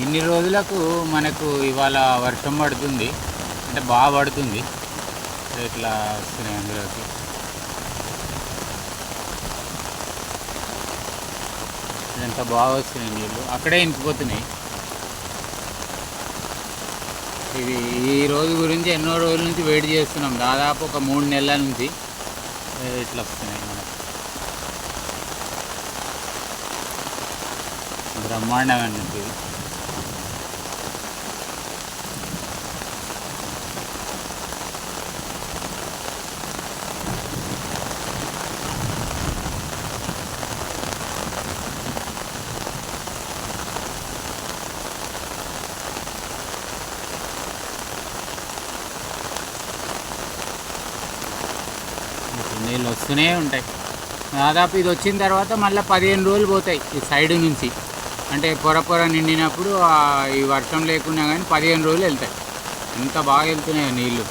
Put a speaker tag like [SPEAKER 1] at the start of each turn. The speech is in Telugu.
[SPEAKER 1] ఇన్ని రోజులకు మనకు ఇవాళ వర్షం పడుతుంది, అంటే బాగా పడుతుంది. ఇట్లా వస్తున్నాయి అందులోకి. ఎంత బాగా వస్తున్నాయి నీళ్ళు, అక్కడే ఇంకిపోతున్నాయి. ఇది ఈ రోజు గురించి ఎన్నో రోజుల నుంచి వెయిట్ చేస్తున్నాం, దాదాపు ఒక 3 నెలల నుంచి. ఇట్లా వస్తున్నాయి మనకు. బ్రహ్మాండం అన్నట్టు ఇది. నీళ్ళు వస్తూనే ఉంటాయి. దాదాపు ఇది వచ్చిన తర్వాత మళ్ళీ 15 రోజులు పోతాయి ఈ సైడ్ నుంచి. అంటే పొర నిండినప్పుడు ఈ వర్షం లేకున్నా కానీ 15 రోజులు వెళ్తాయి. ఎంత బాగా వెళ్తున్నాయో నీళ్ళు.